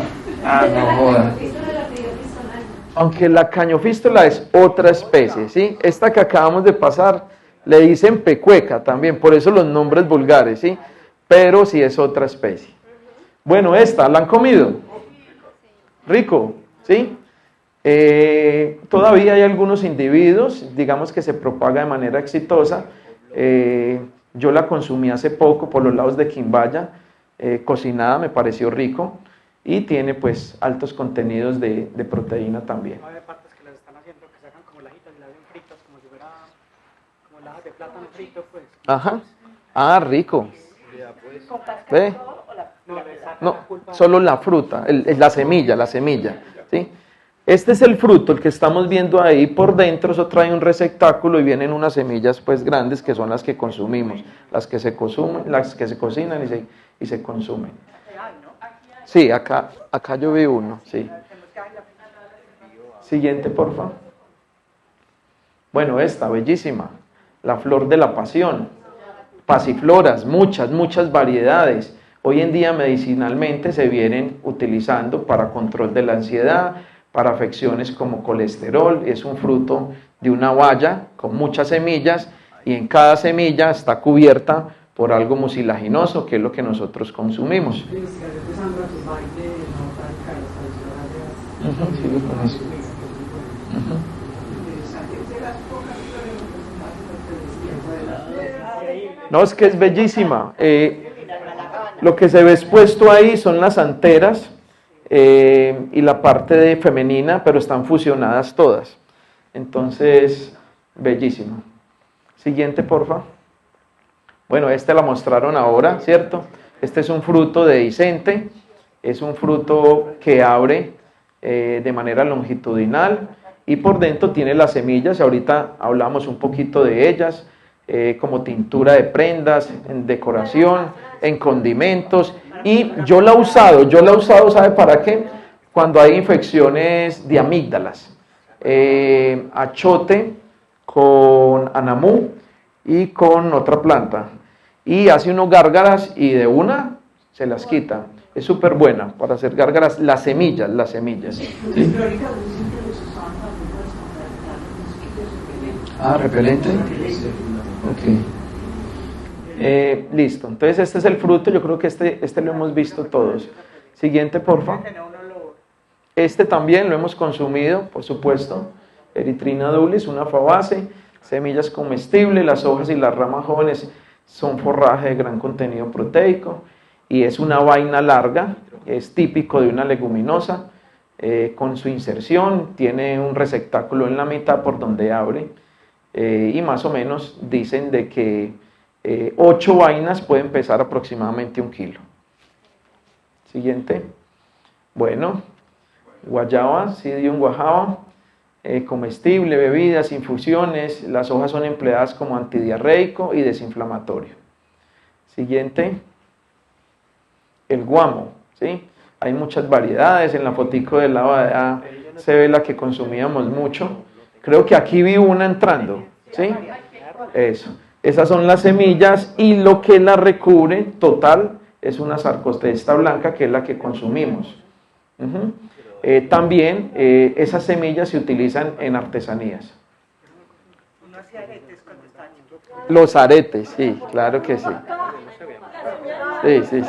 joda. Aunque la cañofístola es otra especie, ¿sí? Esta que acabamos de pasar le dicen pecueca también, por eso los nombres vulgares, ¿sí? Pero sí es otra especie. Bueno, esta, ¿la han comido? Rico, ¿sí? Todavía hay algunos individuos, digamos que se propaga de manera exitosa. Yo la consumí hace poco por los lados de Quimbaya, cocinada, me pareció rico. Y tiene pues altos contenidos de proteína también. Hay partes que las están haciendo que sacan como lajitas y las hacen fritas como si fuera como lajas de plátano frito pues. Ajá. Ah, rico. ¿Ve? No, la pulpa solo la fruta, la semilla, ¿sí? Este es el fruto, el que estamos viendo ahí por dentro, eso trae un receptáculo y vienen unas semillas pues grandes que son las que consumimos, las que se consumen, las que se cocinan y se consumen. Sí, acá yo vi uno, sí. Siguiente, por favor. Bueno, esta, bellísima. La flor de la pasión. Pasifloras, muchas variedades. Hoy en día medicinalmente se vienen utilizando para control de la ansiedad, para afecciones como colesterol. Es un fruto de una baya con muchas semillas y en cada semilla está cubierta por algo mucilaginoso, que es lo que nosotros consumimos. Sí, lo conozco. No, es que es bellísima. Lo que se ve expuesto ahí son las anteras y la parte femenina, pero están fusionadas todas. Entonces, bellísimo. Siguiente, porfa. Bueno, esta la mostraron ahora, ¿cierto? Este es un fruto dehiscente, es un fruto que abre de manera longitudinal y por dentro tiene las semillas, ahorita hablamos un poquito de ellas, como tintura de prendas, en decoración, en condimentos, y yo la he usado, ¿sabe para qué? Cuando hay infecciones de amígdalas, achote con anamú y con otra planta, y hace unos gárgaras y de una se las quita. Es súper buena para hacer gárgaras, las semillas. ¿Sí? Ah, repelente. Ok. Listo, entonces este es el fruto, yo creo que este lo hemos visto todos. Siguiente, porfa. Este también lo hemos consumido, por supuesto. Erythrina dulis, una fabácea, semillas comestibles, las hojas y las ramas jóvenes son forraje de gran contenido proteico y es una vaina larga, es típico de una leguminosa, con su inserción, tiene un receptáculo en la mitad por donde abre y más o menos dicen de que 8 vainas pueden pesar aproximadamente 1 kilo. Siguiente. Bueno, guayaba, Psidium guajava, comestible, bebidas, infusiones, las hojas son empleadas como antidiarreico y desinflamatorio. Siguiente, el guamo, ¿sí? Hay muchas variedades, en la fotico del lado de allá se ve la que consumíamos mucho, creo que aquí vi una entrando, ¿sí? Eso, esas son las semillas y lo que la recubre total es una sarcostesta blanca que es la que consumimos. También esas semillas se utilizan en artesanías. Los aretes, sí, claro que sí. Sí.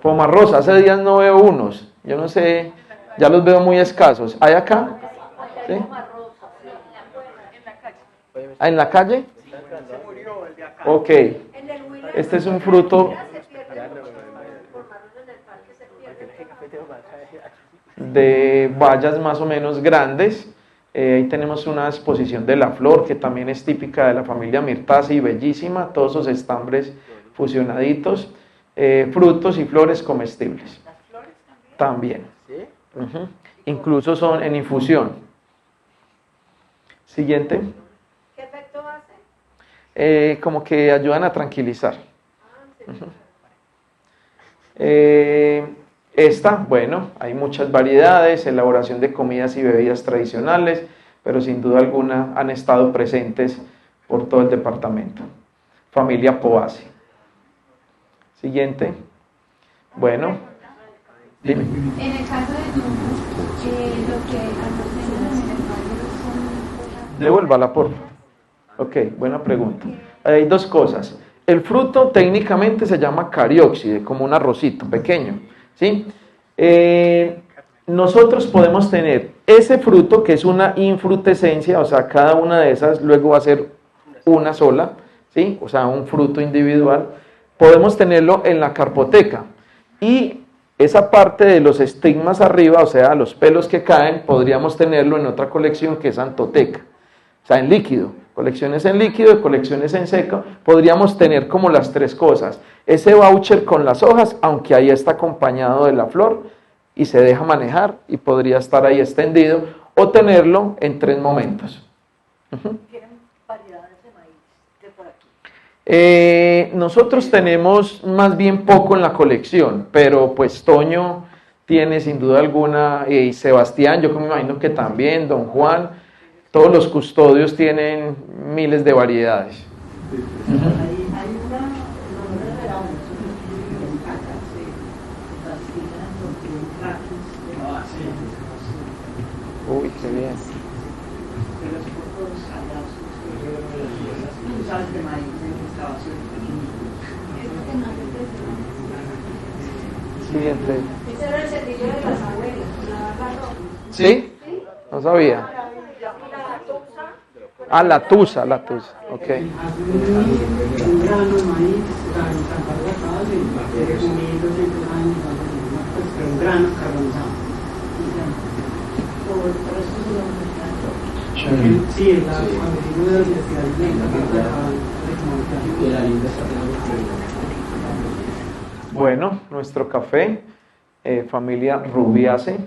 Pomarrosa, hace días no veo unos, yo no sé, ya los veo muy escasos. ¿Hay acá? ¿Sí? ¿Ah, en la calle? Ok, este es un fruto de bayas más o menos grandes. Ahí tenemos una exposición de la flor que también es típica de la familia Myrtaceae y bellísima, todos esos estambres fusionaditos. frutos y flores comestibles. ¿Las flores También. ¿Sí? Ujú. Incluso son en infusión. Siguiente. ¿Qué efecto hace? Como que ayudan a tranquilizar. Sí. Esta, bueno, hay muchas variedades, elaboración de comidas y bebidas tradicionales, pero sin duda alguna han estado presentes por todo el departamento. Familia Poace. Siguiente. Bueno, dime. En el caso de Tunjo, lo que almacenan en el barrio son... Devuélvala, por favor. Ok, buena pregunta. Hay dos cosas. El fruto técnicamente se llama cariópside, como un arrocito pequeño, ¿sí? Nosotros podemos tener ese fruto que es una infrutescencia, o sea, cada una de esas luego va a ser una sola, ¿sí? O sea, un fruto individual. Podemos tenerlo en la carpoteca y esa parte de los estigmas arriba, o sea, los pelos que caen, podríamos tenerlo en otra colección que es antoteca, o sea, en líquido. Colecciones en líquido y colecciones en seco, podríamos tener como las tres cosas. Ese voucher con las hojas, aunque ahí está acompañado de la flor y se deja manejar y podría estar ahí extendido, o tenerlo en tres momentos. tienen variedades de maíz de por aquí? Nosotros tenemos más bien poco en la colección, pero pues Toño tiene sin duda alguna, y Sebastián, yo me imagino que también, Don Juan, todos los custodios tienen miles de variedades. Hay una, no me revelaba, en caca se fascinan porque un raquis de Uy, qué bien. de los pocos hallazgos que usas de maíz en excavaciones. Siguiente. Ese era el servicio de las abuelas, lavar la ropa. ¿Sí? No sabía. Ah, la tusa, ok. Hace un grano de maíz, o sea, en San Pablo acaba de 1.200 años, pues, pero un grano carbonizado. Sí, es la oficina de la Universidad de Bueno, nuestro café, familia Rubiace,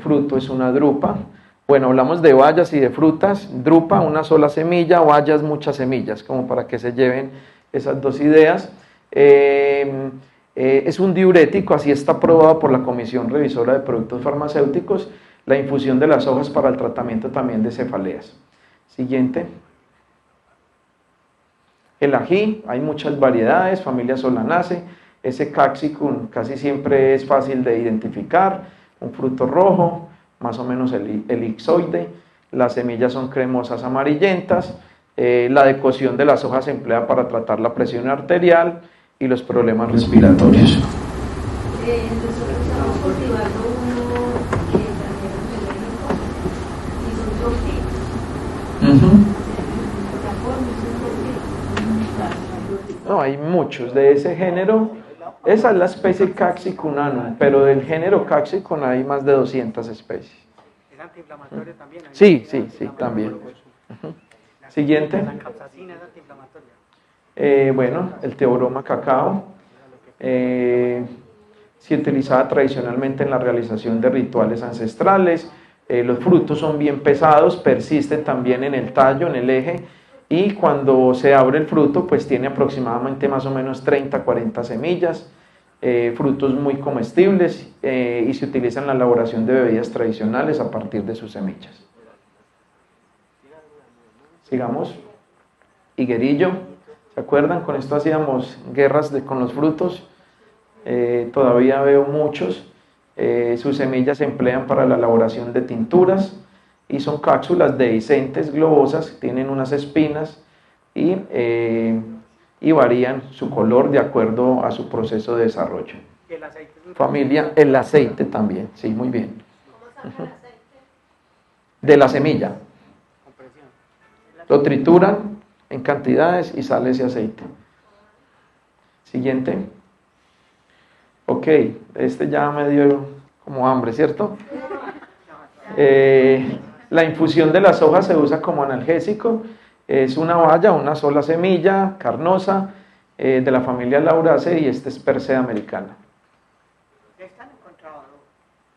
fruto es una drupa. Bueno, hablamos de bayas y de frutas, drupa, una sola semilla, bayas, muchas semillas, como para que se lleven esas dos ideas. Es un diurético, así está aprobado por la Comisión Revisora de Productos Farmacéuticos, la infusión de las hojas para el tratamiento también de cefaleas. Siguiente. El ají, hay muchas variedades, familia Solanaceae, ese capsicum casi siempre es fácil de identificar, un fruto rojo, más o menos elipsoide, las semillas son cremosas amarillentas, la decocción de las hojas se emplea para tratar la presión arterial y los problemas respiratorios. Nosotros estamos cultivando uno que también es México y son tortillas. No, hay muchos de ese género. Esa es la especie Capsicum annuum, pero del género Capsicum hay más de 200 especies. ¿Es antiinflamatorio también? Sí, también. Siguiente. La capsaicina es antiinflamatoria. Bueno, el Theobroma cacao. Se utilizaba tradicionalmente en la realización de rituales ancestrales. Los frutos son bien pesados, persisten también en el tallo, en el eje, y cuando se abre el fruto, pues tiene aproximadamente más o menos 30-40 semillas, frutos muy comestibles, y se utiliza en la elaboración de bebidas tradicionales a partir de sus semillas. Sigamos. Higuerillo, ¿se acuerdan? Con esto hacíamos guerras con los frutos, todavía veo muchos. Sus semillas se emplean para la elaboración de tinturas y son cápsulas dehiscentes globosas, tienen unas espinas y varían su color de acuerdo a su proceso de desarrollo. ¿Y el aceite es un Familia, el aceite también, sí, muy bien. De la semilla. compresión? Lo trituran en cantidades y sale ese aceite. Siguiente. Ok, este ya me dio como hambre, ¿cierto? La infusión de las hojas se usa como analgésico. Es una baya, una sola semilla, carnosa, de la familia Lauraceae, y este es Persea americana. Ya están encontrados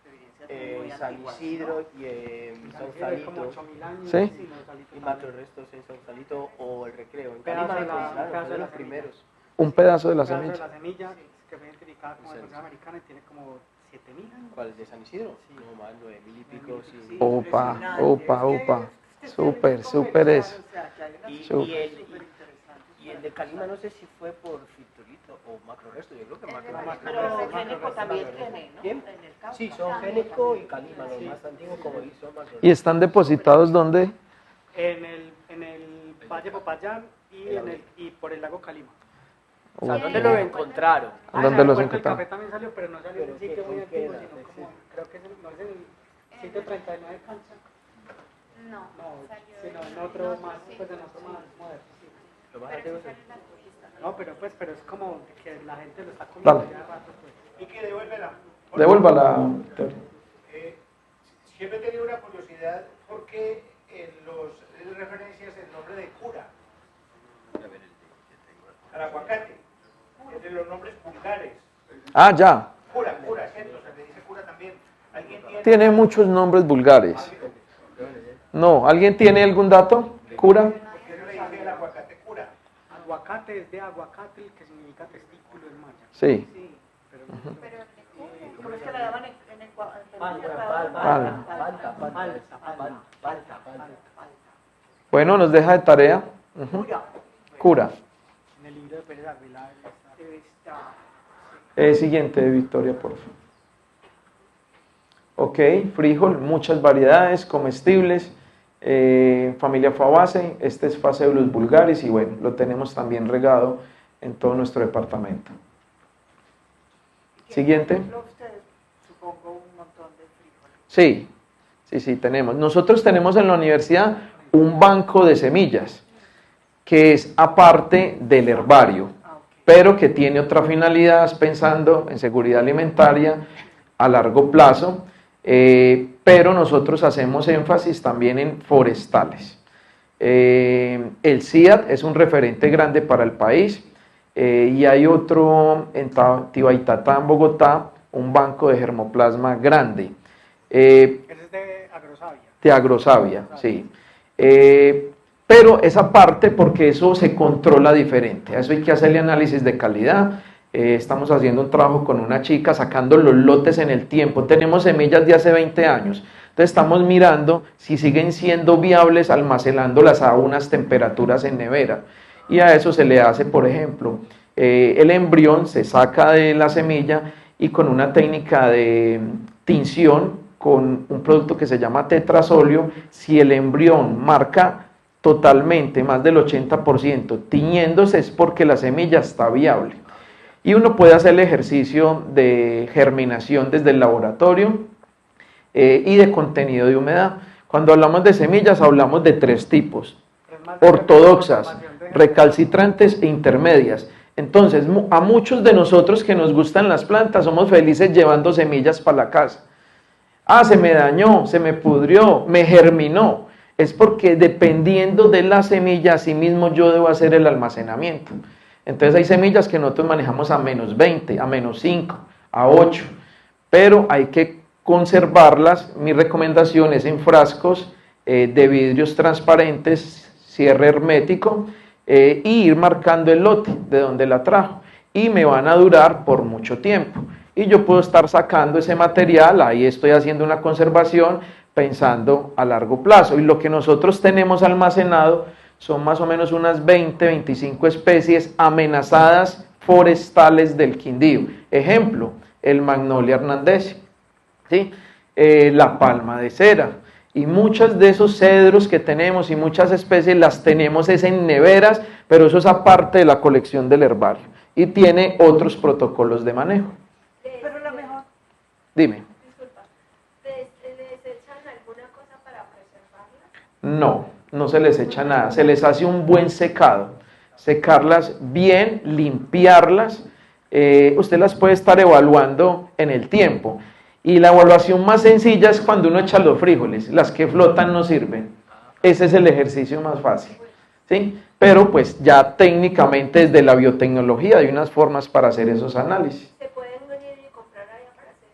evidencias muy San antiguas, Isidro ¿no? y en San Isidro hay como Sausalito, 8000 años. ¿Sí? Sí, Sausalito y también. macrorestos en Sausalito o el Recreo. En Pedazo Calima de la- encontraron, pedazo de fueron la los semilla. primeros. Un pedazo de la Un pedazo de semilla. la semilla que fue identificada como de Persea americana y tiene como 7000 años. ¿Cuál? ¿De San Isidro? Sí. No, más 9000 y pico, sí. Sí, Opa, impresionante. opa, Es que opa. este Súper, es súper eso. o sea, que hay unas Y, cosas y el, superinteresantes y el para de Calima analizar. no sé si fue por fiturito o macroresto, yo creo que El de macroresto. Pero el génico también tiene, ¿no? ¿Quién? En el Cauca. Sí, son Génico y Calima, los más antiguos como y son macrorestos. ¿Y están depositados dónde? En el Valle Popayán y por el lago Calima. O sea, ¿dónde lo encontraron? ¿Dónde los El encontraron? café también salió, pero no salió en un Pero sitio ¿qué- muy con qué antiguo, era? sino como, creo que no es en el sitio 39 Cancha. No, No, salió sino en en otro otro, más, sí. pues en otro más moderno. Sí. Lo más Pero antiguo sí es sale en la turista. No, pero es como que la gente lo está comiendo Dale. ya a rato, pues. Y que devuélvela. Devuélvala, Victoria. Siempre he tenido una curiosidad porque en los referencias el nombre de cura al aguacate, entre los nombres vulgares. Ah, ya. Cura, ¿cierto? Se le dice cura también. ¿Alguien tiene? Tiene muchos nombres vulgares. No, ¿alguien tiene algún dato? ¿Cura? ¿Por qué se le dice el aguacate cura? Aguacate es de aguacate, que significa testículo en maya. Sí. Sí. Pero Pero ¿Cómo es que la llaman en Ecuador? Bueno, nos deja de tarea. Ujú. Cura. en el libro de Pérez Ávila Está. Siguiente, Victoria, por favor. Ok, frijol, muchas variedades, comestibles. Familia Fabaceae, este es Phaseolus vulgaris y bueno, lo tenemos también regado en todo nuestro departamento. Siguiente. Ustedes, supongo, un montón de frijoles. Sí, tenemos. Nosotros tenemos en la universidad un banco de semillas que es aparte del herbario, pero que tiene otra finalidad, pensando en seguridad alimentaria a largo plazo, pero nosotros hacemos énfasis también en forestales. El CIAT es un referente grande para el país y hay otro en Tibaitatá, en Bogotá, un banco de germoplasma grande. Ese es de Agrosavia. De Agrosavia, sí. Pero esa parte, porque eso se controla diferente, a eso hay que hacerle análisis de calidad. Estamos haciendo un trabajo con una chica, sacando los lotes en el tiempo. Tenemos semillas de hace 20 años, entonces estamos mirando si siguen siendo viables almacenándolas a unas temperaturas en nevera. Y a eso se le hace, por ejemplo, el embrión se saca de la semilla y con una técnica de tinción, con un producto que se llama tetrazolio, si el embrión marca totalmente más del 80% tiñéndose es porque la semilla está viable. Y uno puede hacer el ejercicio de germinación desde el laboratorio y de contenido de humedad. Cuando hablamos de semillas hablamos de 3 tipos: ortodoxas, recalcitrantes e intermedias. Entonces, a muchos de nosotros que nos gustan las plantas somos felices llevando semillas para la casa. Ah, se me dañó, se me pudrió, me germinó. Es porque dependiendo de la semilla, así mismo yo debo hacer el almacenamiento. Entonces hay semillas que nosotros manejamos a -20, a -5, a 8, pero hay que conservarlas. Mi recomendación es en frascos de vidrios transparentes, cierre hermético, y ir marcando el lote de donde la trajo. Y me van a durar por mucho tiempo. Y yo puedo estar sacando ese material, ahí estoy haciendo una conservación pensando a largo plazo. Y lo que nosotros tenemos almacenado son más o menos unas 20, 25 especies amenazadas forestales del Quindío. Ejemplo, el Magnolia hernandez, ¿sí? La palma de cera. Y muchos de esos cedros que tenemos y muchas especies las tenemos es en neveras, pero eso es aparte de la colección del herbario. Y tiene otros protocolos de manejo. Pero la mejor. Dime. Disculpa, ¿les echan alguna cosa para preservarla? No se les echa nada, se les hace un buen secado, secarlas bien, limpiarlas, usted las puede estar evaluando en el tiempo, y la evaluación más sencilla es cuando uno echa los frijoles, las que flotan no sirven, ese es el ejercicio más fácil, ¿sí? pero pues ya técnicamente desde la biotecnología hay unas formas para hacer esos análisis. ¿Se pueden venir y comprar allá para hacer?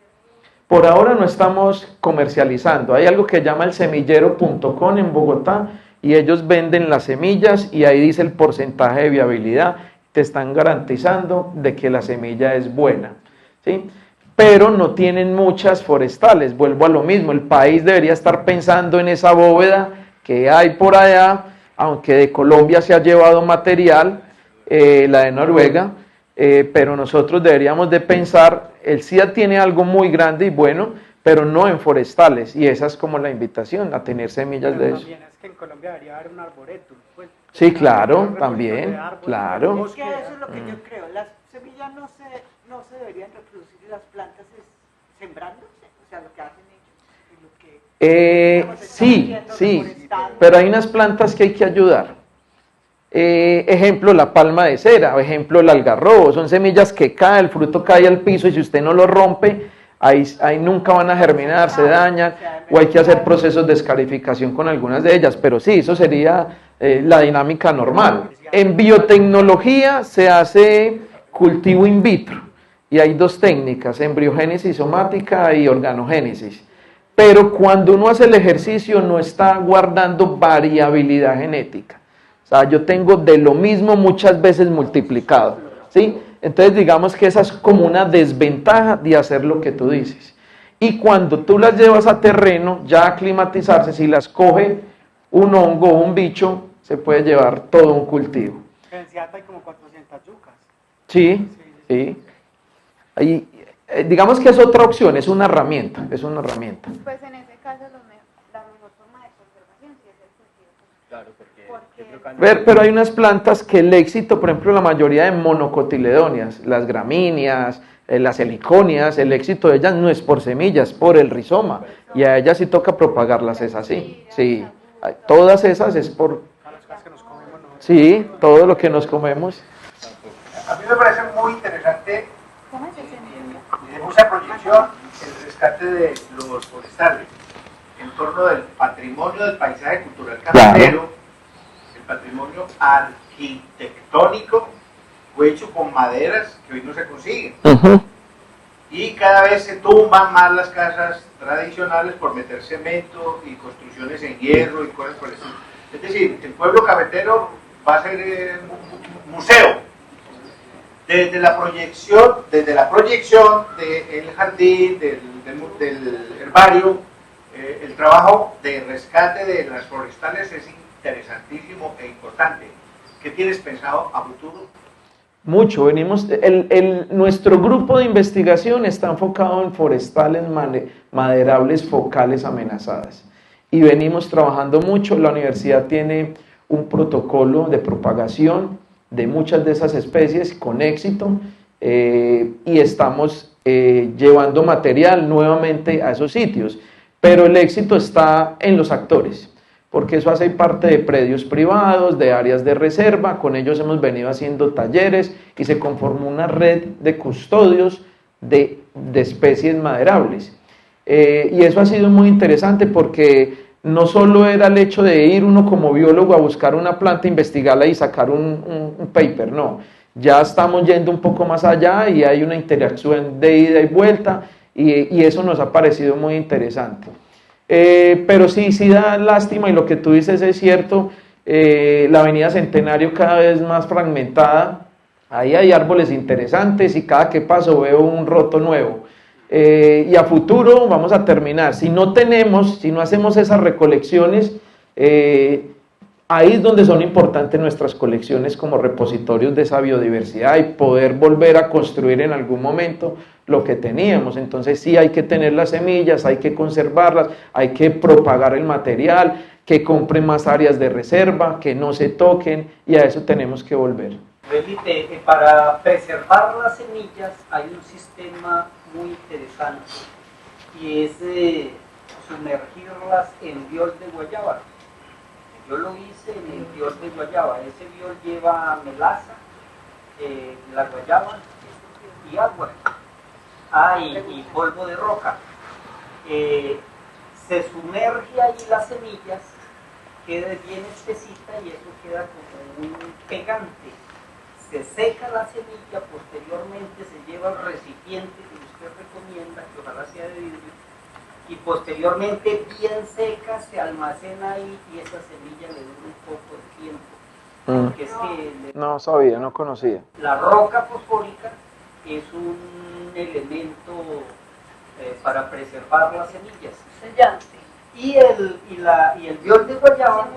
Por ahora no estamos comercializando, hay algo que llama el semillero.com en Bogotá y ellos venden las semillas y ahí dice el porcentaje de viabilidad, te están garantizando de que la semilla es buena, ¿sí? Pero no tienen muchas forestales, vuelvo a lo mismo, el país debería estar pensando en esa bóveda que hay por allá, aunque de Colombia se ha llevado material, la de Noruega, pero nosotros deberíamos de pensar, el CIA tiene algo muy grande y bueno, pero no en forestales, y esa es como la invitación, a tener semillas de eso. También es que en Colombia debería haber un arboretum, pues. Sí, claro, también, claro. Es que eso es lo que yo creo, las semillas no se deberían reproducir y las plantas sembrándose, o sea, lo que hacen ellos. Y lo que, sí, pero hay unas plantas que hay que ayudar. Ejemplo, la palma de cera, o ejemplo, el algarrobo, son semillas que caen, el fruto cae al piso y si usted no lo rompe, ahí nunca van a germinar, se dañan, o hay que hacer procesos de escarificación con algunas de ellas, pero sí, eso sería la dinámica normal. En biotecnología se hace cultivo in vitro, y hay dos técnicas, embriogénesis somática y organogénesis. Pero cuando uno hace el ejercicio no está guardando variabilidad genética. O sea, yo tengo de lo mismo muchas veces multiplicado, ¿sí? Entonces digamos que esa es como una desventaja de hacer lo que tú dices. Y cuando tú las llevas a terreno, ya a aclimatizarse, si las coge un hongo o un bicho, se puede llevar todo un cultivo. En Seattle hay como 400 yucas. Sí, sí. Ahí, digamos que es otra opción, es una herramienta, Pues en ese caso la mejor forma de conservación sí es el cultivo. Claro, porque Pero hay unas plantas que el éxito, por ejemplo, la mayoría de monocotiledóneas, las gramíneas, las heliconias, el éxito de ellas no es por semillas, por el rizoma. Y a ellas sí toca propagarlas, es así. Sí, todas esas es por... Sí, todo lo que nos comemos. A mí me parece muy interesante y de mucha proyección el rescate de los forestales en torno del patrimonio del paisaje cultural cafetero, el patrimonio arquitectónico, fue hecho con maderas que hoy no se consiguen. Y cada vez se tumban más las casas tradicionales por meter cemento y construcciones en hierro y cosas por eso. Es decir, el pueblo cafetero va a ser un museo. Desde la proyección del jardín, del herbario, el trabajo de rescate de las forestales es interesantísimo e importante. ¿Qué tienes pensado a futuro? Mucho, nuestro grupo de investigación está enfocado en forestales maderables focales amenazadas y venimos trabajando mucho. La universidad tiene un protocolo de propagación de muchas de esas especies con éxito y estamos llevando material nuevamente a esos sitios, pero el éxito está en los actores, porque eso hace parte de predios privados, de áreas de reserva, con ellos hemos venido haciendo talleres y se conformó una red de custodios de especies maderables. Y eso ha sido muy interesante porque no solo era el hecho de ir uno como biólogo a buscar una planta, investigarla y sacar un paper, no. Ya estamos yendo un poco más allá y hay una interacción de ida y vuelta y eso nos ha parecido muy interesante. Pero sí da lástima y lo que tú dices es cierto, la avenida Centenario cada vez más fragmentada, ahí hay árboles interesantes y cada que paso veo un roto nuevo. Y a futuro vamos a terminar, si no hacemos esas recolecciones, ahí es donde son importantes nuestras colecciones como repositorios de esa biodiversidad y poder volver a construir en algún momento lo que teníamos. Entonces sí hay que tener las semillas, hay que conservarlas, hay que propagar el material, que compren más áreas de reserva, que no se toquen y a eso tenemos que volver. Felipe, para preservar las semillas hay un sistema muy interesante y es sumergirlas en viol de guayaba. Yo lo hice en el viol de guayaba. Ese viol lleva melaza, la guayaba y agua. Y polvo de roca. Se sumerge ahí las semillas quede bien espesita y eso queda como un pegante. Se seca la semilla, posteriormente se lleva al recipiente que usted recomienda, que ojalá sea de vidrio, y posteriormente bien seca se almacena ahí y esa semilla le dura un poco de tiempo. Porque es que No sabía, no conocía. la roca fosfórica es un elemento para preservar las semillas. Sellante. Y el biol de guayaba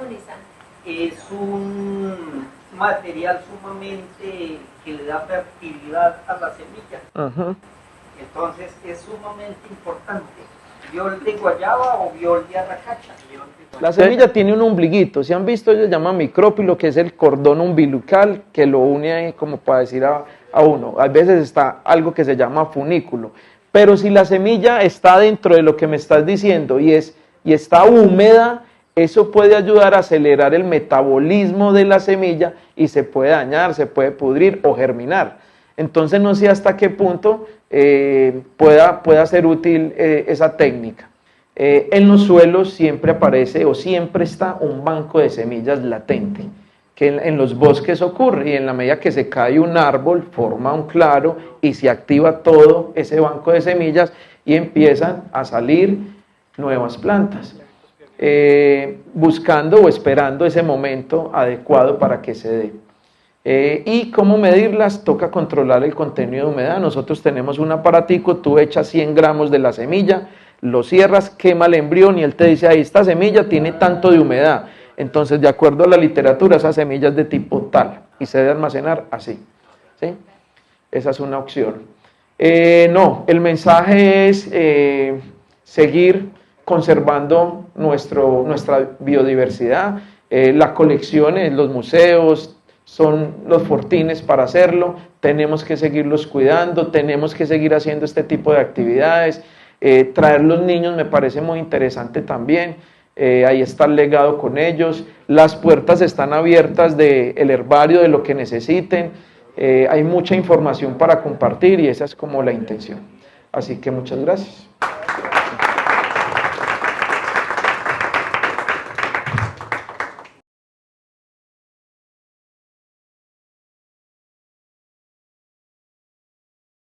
es un material sumamente que le da fertilidad a la semilla. Entonces es sumamente importante. ¿Biol de guayaba o biol de arracacha? La semilla tiene un ombliguito, si han visto, ellos llaman micrópilo, que es el cordón umbilical que lo une ahí, como para decir a uno. A veces está algo que se llama funículo, pero si la semilla está dentro de lo que me estás diciendo y está húmeda, eso puede ayudar a acelerar el metabolismo de la semilla y se puede dañar, se puede pudrir o germinar. Entonces no sé hasta qué punto pueda ser útil esa técnica. En los suelos siempre aparece o siempre está un banco de semillas latente, que en los bosques ocurre, y en la medida que se cae un árbol forma un claro y se activa todo ese banco de semillas y empiezan a salir nuevas plantas, buscando o esperando ese momento adecuado para que se dé. ¿Y cómo medirlas? Toca controlar el contenido de humedad. Nosotros tenemos un aparatico, tú echas 100 gramos de la semilla, lo cierras, quema el embrión y él te dice, ahí esta semilla tiene tanto de humedad. Entonces, de acuerdo a la literatura, esa semilla es de tipo tal y se debe almacenar así. ¿Sí? Esa es una opción. No, el mensaje es seguir conservando nuestra biodiversidad. La colección en los museos son los fortines para hacerlo. Tenemos que seguirlos cuidando, tenemos que seguir haciendo este tipo de actividades. Traer los niños me parece muy interesante también. Ahí está el legado con ellos. Las puertas están abiertas del herbario, de lo que necesiten. Hay mucha información para compartir y esa es como la intención. Así que muchas gracias.